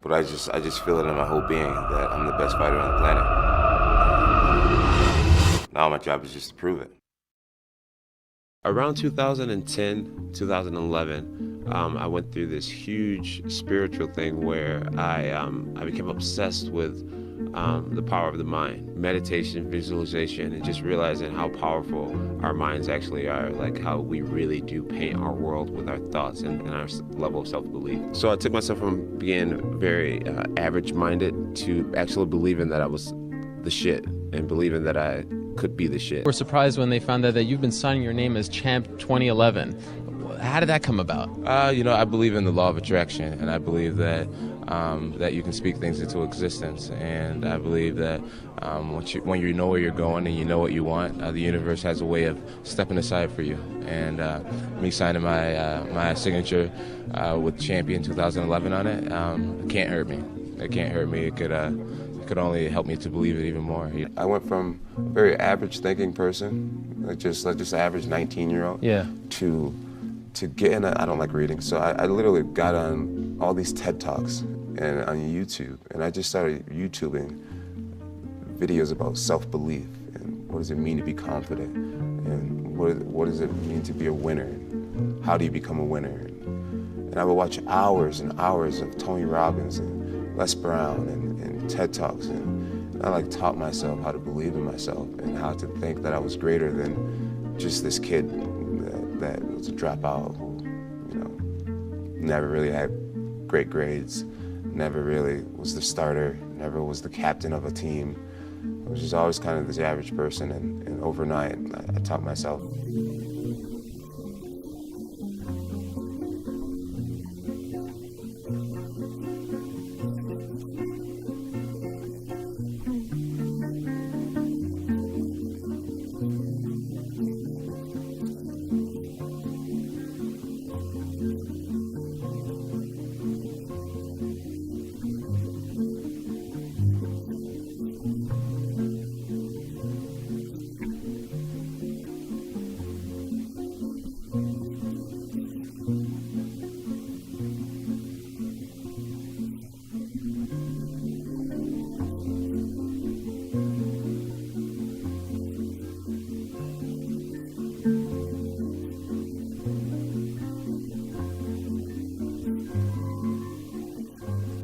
but I just feel it in my whole being that I'm the best fighter on the planet. Now my job is just to prove it. Around 2010, 2011, I went through this huge spiritual thing where I became obsessed with the power of the mind, meditation, visualization, and just realizing how powerful our minds actually are, like how we really do paint our world with our thoughts and our level of self-belief. So I took myself from being very average-minded to actually believing that I was the shit and believing that I could be the shit. We're surprised when they found out that you've been signing your name as Champ 2011. How did that come about? I believe in the law of attraction, and I believe that that you can speak things into existence. And I believe that when you know where you're going and you know what you want, the universe has a way of stepping aside for you. And me signing my signature with Champion 2011 on it, it can't hurt me. It can't hurt me. It could only help me to believe it even more. I went from a very average thinking person, like just average 19-year-old, to getting I don't like reading, so I literally got on all these TED Talks and on YouTube, and I just started YouTubing videos about self-belief and what does it mean to be confident, and what does it mean to be a winner, and how do you become a winner. And I would watch hours and hours of Tony Robbins and Les Brown and TED Talks, and I taught myself how to believe in myself and how to think that I was greater than just this kid that was a dropout who, never really had great grades, never really was the starter, never was the captain of a team. I was just always kind of this average person, and overnight I taught myself.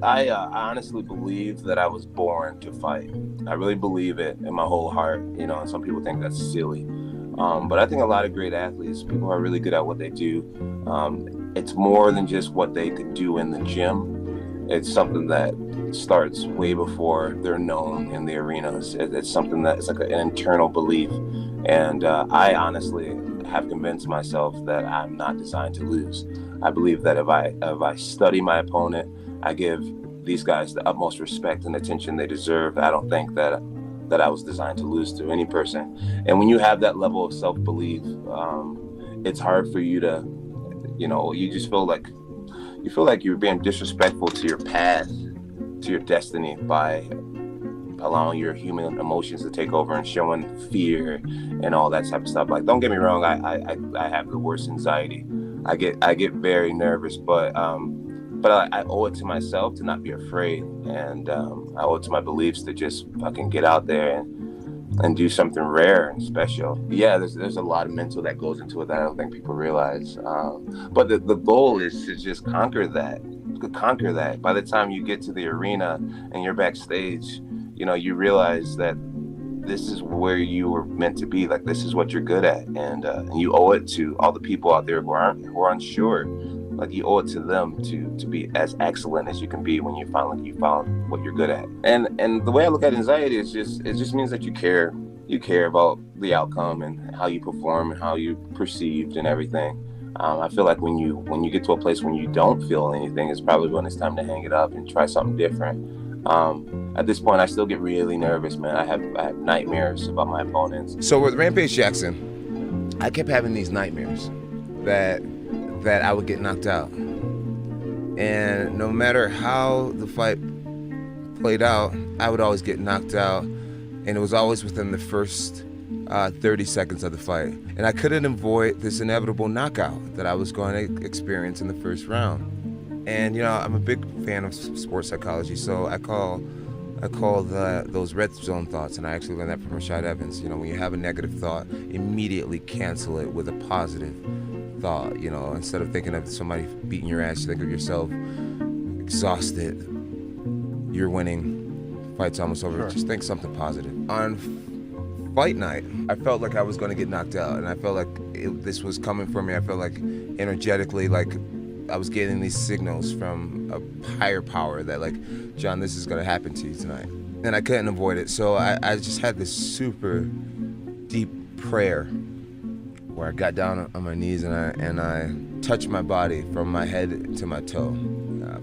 I honestly believe that I was born to fight. I really believe it in my whole heart, and some people think that's silly. But I think a lot of great athletes, people who are really good at what they do, it's more than just what they could do in the gym. It's something that starts way before they're known in the arenas. It's something that it's like an internal belief. And I honestly have convinced myself that I'm not designed to lose. I believe that if I study my opponent, I give these guys the utmost respect and attention they deserve. I don't think that I was designed to lose to any person. And when you have that level of self-belief, it's hard for you to, you just feel like you're being disrespectful to your path, to your destiny, by allowing your human emotions to take over and showing fear and all that type of stuff. Like, don't get me wrong, I have the worst anxiety. I get very nervous, but I owe it to myself to not be afraid, and I owe it to my beliefs to just fucking get out there and do something rare and special. Yeah, there's a lot of mental that goes into it that I don't think people realize. But the goal is to just conquer that. By the time you get to the arena and you're backstage, you realize that this is where you were meant to be. Like, this is what you're good at, and you owe it to all the people out there who are unsure. Like, you owe it to them to be as excellent as you can be when you found what you're good at. And the way I look at anxiety is it just means that you care about the outcome and how you perform and how you perceived and everything. I feel like when you get to a place when you don't feel anything, it's probably when it's time to hang it up and try something different. At this point, I still get really nervous, man. I have nightmares about my opponents. So with Rampage Jackson, I kept having these nightmares that I would get knocked out. And no matter how the fight played out, I would always get knocked out. And it was always within the first 30 seconds of the fight. And I couldn't avoid this inevitable knockout that I was going to experience in the first round. And, I'm a big fan of sports psychology, so I call those red zone thoughts, and I actually learned that from Rashad Evans. You know, when you have a negative thought, immediately cancel it with a positive thought. You know, instead of thinking of somebody beating your ass, you think of yourself exhausted, you're winning, fight's almost over. Sure. Just think something positive. On fight night, I felt like I was going to get knocked out, and I felt like this was coming for me. I felt like energetically, like I was getting these signals from a higher power that, like, Jon, this is going to happen to you tonight. And I couldn't avoid it. So I just had this super deep prayer where I got down on my knees and I touched my body from my head to my toe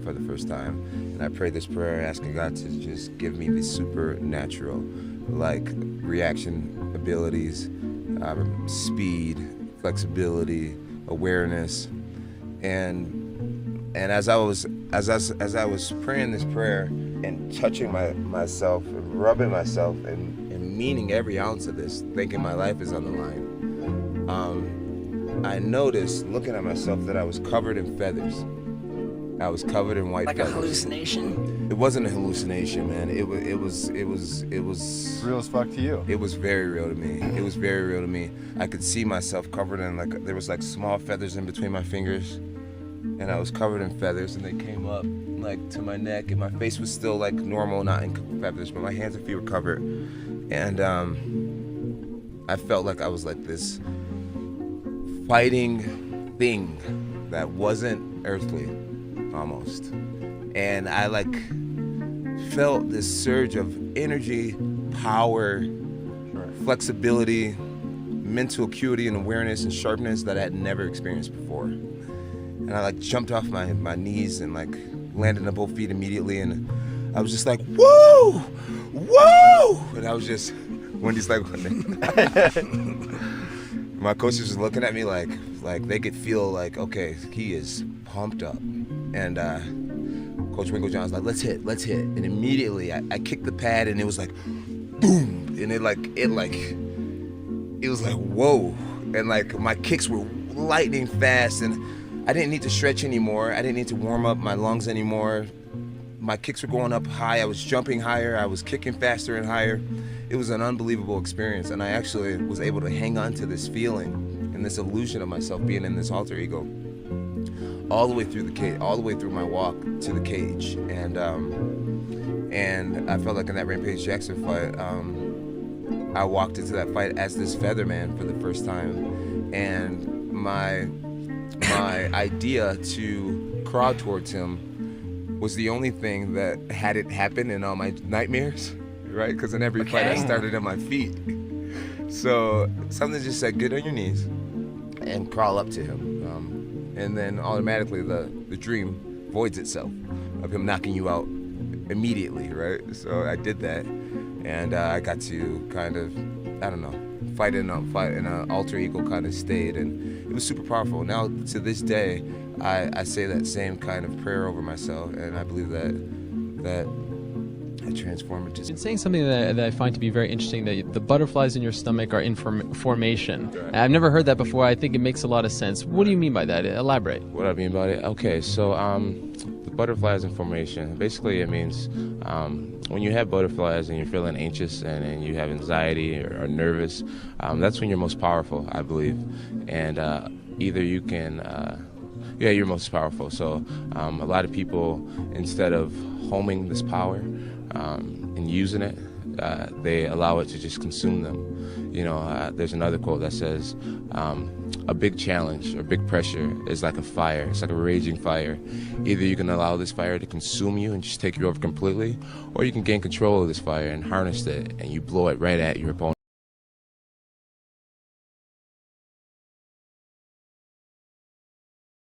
for the first time. And I prayed this prayer asking God to just give me these supernatural, like, reaction abilities, speed, flexibility, awareness. And as I was praying this prayer and touching myself and rubbing myself and meaning every ounce of this, thinking my life is on the line, I noticed, looking at myself, that I was covered in feathers. I was covered in white feathers. Like a hallucination? It wasn't a hallucination, man. It was real as fuck to you. It was very real to me. It was very real to me. I could see myself covered in, like, there was like small feathers in between my fingers, and I was covered in feathers, and they came up like to my neck, and my face was still like normal, not in feathers, but my hands and feet were covered. And I felt like I was like this fighting thing that wasn't earthly, almost. And I like felt this surge of energy, power, flexibility, mental acuity and awareness and sharpness that I had never experienced before. And I like jumped off my knees and like landed on both feet immediately, and I was just like, woo, woo! And I was just, Wendy's like, my coaches was looking at me like they could feel like, okay, he is pumped up. And Coach Winkle John's like, let's hit. And immediately I kicked the pad, and it was like, boom. And it was like, whoa. And like my kicks were lightning fast, and I didn't need to stretch anymore. I didn't need to warm up my lungs anymore. My kicks were going up high. I was jumping higher. I was kicking faster and higher. It was an unbelievable experience, and I actually was able to hang on to this feeling and this illusion of myself being in this alter ego all the way through the cage, all the way through my walk to the cage. And I felt like in that Rampage Jackson fight, I walked into that fight as this feather man for the first time, and my idea to crawl towards him was the only thing that had it happen in all my nightmares, right? Because in every fight I started on my feet. So something just said, get on your knees and crawl up to him. And then automatically the dream voids itself of him knocking you out immediately, right? So I did that, and I got to kind of, I don't know, fight in an alter ego kind of state, and it was super powerful. Now to this day, I say that same kind of prayer over myself, and I believe that I transform it. You've been saying something that I find to be very interesting, that the butterflies in your stomach are in formation. Right. I've never heard that before. I think it makes a lot of sense. What do you mean by that? Elaborate. What I mean by it? Okay, so the butterflies in formation, basically it means when you have butterflies and you're feeling anxious and you have anxiety or nervous, that's when you're most powerful, I believe. And either you can, you're most powerful. So a lot of people, instead of homing this power and using it, they allow it to just consume them. You know, there's another quote that says, a big challenge or big pressure is like a fire. It's like a raging fire. Either you can allow this fire to consume you and just take you over completely, or you can gain control of this fire and harness it, and you blow it right at your opponent.